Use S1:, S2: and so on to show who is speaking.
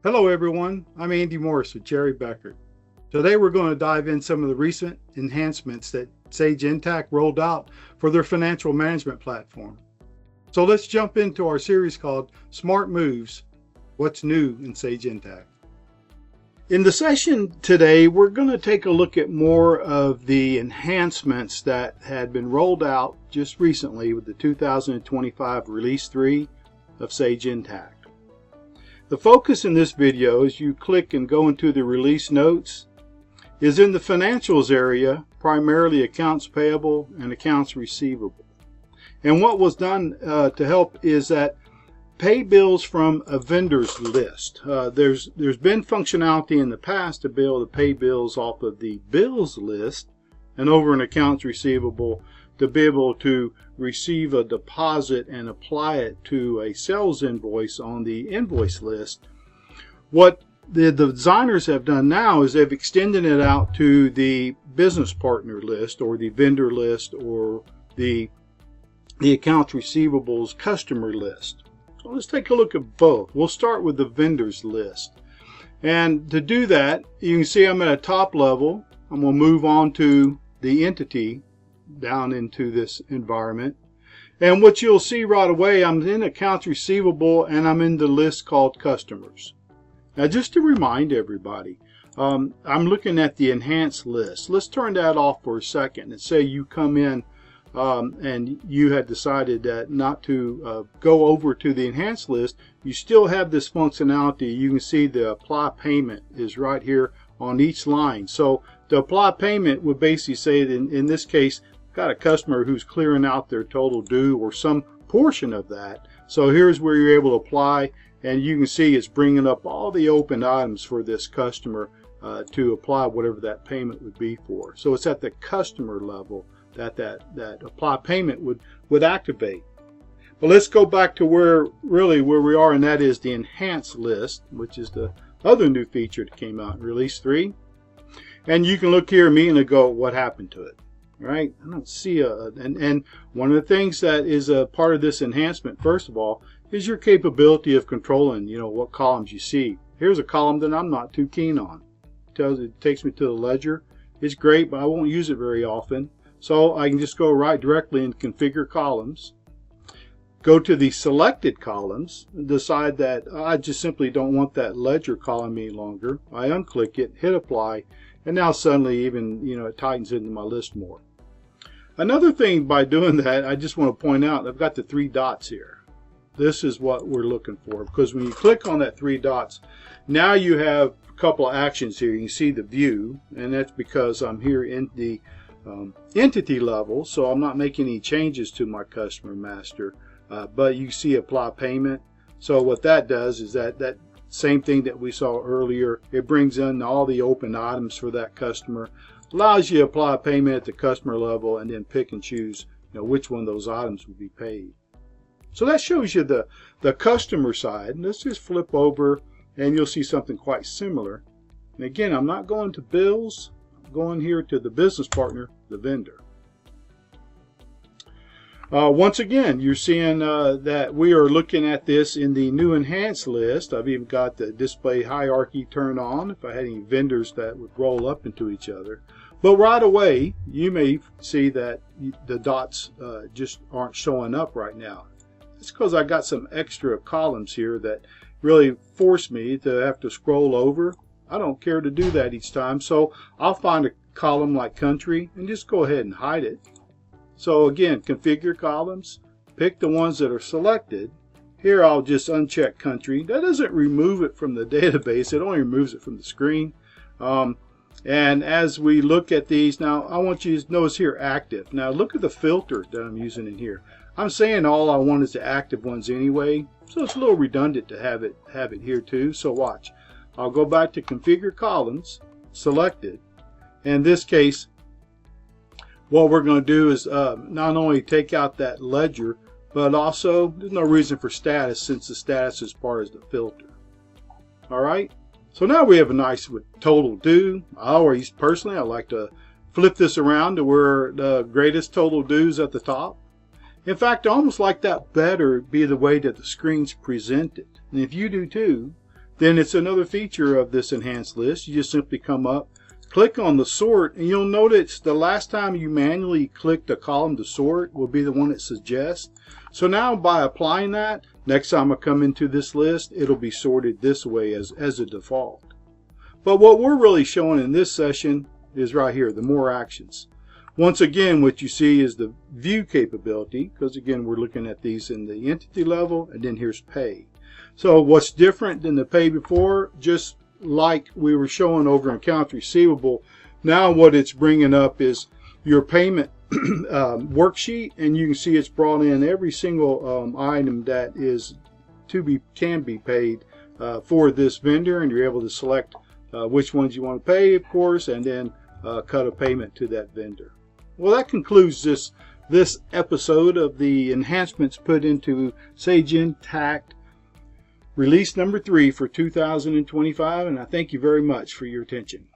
S1: Hello everyone, I'm Andy Morris with Jerry Becker. Today we're going to dive in some of the recent enhancements that Sage Intacct rolled out for their financial management platform. So let's jump into our series called Smart Moves, What's New in Sage Intacct. In the session today, we're going to take a look at more of the enhancements that had been rolled out just recently with the 2025 Release 3 of Sage Intacct. The focus in this video, as you click and go into the release notes, is in the financials area, primarily accounts payable and accounts receivable. And what was done to help is that pay bills from a vendor's list. There's been functionality in the past to be able to pay bills off of the bills list and over an accounts receivable to be able to receive a deposit and apply it to a sales invoice on the invoice list. What the designers have done now is they've extended it out to the business partner list or the vendor list or the accounts receivables customer list. So let's take a look at both. We'll start with the vendors list. And to do that, you can see I'm at a top level. I'm going to move on to the entity down into this environment. And what you'll see right away, I'm in accounts receivable and I'm in the list called customers. Now just to remind everybody, I'm looking at the enhanced list. Let's turn that off for a second and say you come in and you had decided that not to go over to the enhanced list. You still have this functionality. You can see the apply payment is right here on each line. So the apply payment would basically say that in this case, got a customer who's clearing out their total due or some portion of that. So here's where you're able to apply, and you can see it's bringing up all the open items for this customer to apply whatever that payment would be for. So it's at the customer level that apply payment would activate. But let's go back to where we are, and that is the enhanced list, which is the other new feature that came out in Release 3. And you can look here immediately and go, what happened to it? Right? I don't see and one of the things that is a part of this enhancement, first of all, is your capability of controlling, what columns you see. Here's a column that I'm not too keen on. It takes me to the ledger. It's great, but I won't use it very often. So I can just go right directly and configure columns. Go to the selected columns and decide that I just simply don't want that ledger column any longer. I unclick it, hit apply, and now suddenly even, it tightens into my list more. Another thing by doing that, I just want to point out, I've got the 3 dots here. This is what we're looking for, because when you click on that 3 dots, now you have a couple of actions here. You can see the view, and that's because I'm here in the entity level, so I'm not making any changes to my customer master, but you see apply payment. So what that does is that same thing that we saw earlier, it brings in all the open items for that customer, allows you to apply payment at the customer level and then pick and choose which one of those items will be paid. So that shows you the customer side. Let's just flip over and you'll see something quite similar. And again, I'm not going to bills, I'm going here to the business partner, the vendor. Once again, you're seeing that we are looking at this in the new enhanced list. I've even got the display hierarchy turned on if I had any vendors that would roll up into each other. But right away, you may see that the dots just aren't showing up right now. It's because I got some extra columns here that really force me to have to scroll over. I don't care to do that each time, so I'll find a column like country and just go ahead and hide it. So again, configure columns, pick the ones that are selected. Here I'll just uncheck country. That doesn't remove it from the database, it only removes it from the screen. And as we look at these, now I want you to notice here active. Now look at the filter that I'm using in here. I'm saying all I want is the active ones anyway, so it's a little redundant to have it here too. So watch. I'll go back to configure columns, selected. In this case, what we're going to do is not only take out that ledger, but also there's no reason for status since the status is part of the filter. All right. So now we have a nice with total due. I always personally, I like to flip this around to where the greatest total due is at the top. In fact, I almost like that better be the way that the screen's presented. And if you do too, then it's another feature of this enhanced list. You just simply come up, click on the sort, and you'll notice the last time you manually clicked a column to sort will be the one it suggests. So now by applying that, next time I come into this list, it'll be sorted this way as a default. But what we're really showing in this session is right here, the more actions. Once again, what you see is the view capability, because again, we're looking at these in the entity level, and then here's pay. So what's different than the pay before, just like we were showing over in accounts receivable, now what it's bringing up is your payment worksheet, and you can see it's brought in every single item that is can be paid for this vendor, and you're able to select which ones you want to pay, of course, and then cut a payment to that vendor. Well, that concludes this episode of the enhancements put into Sage Intacct release number 3 for 2025, and I thank you very much for your attention.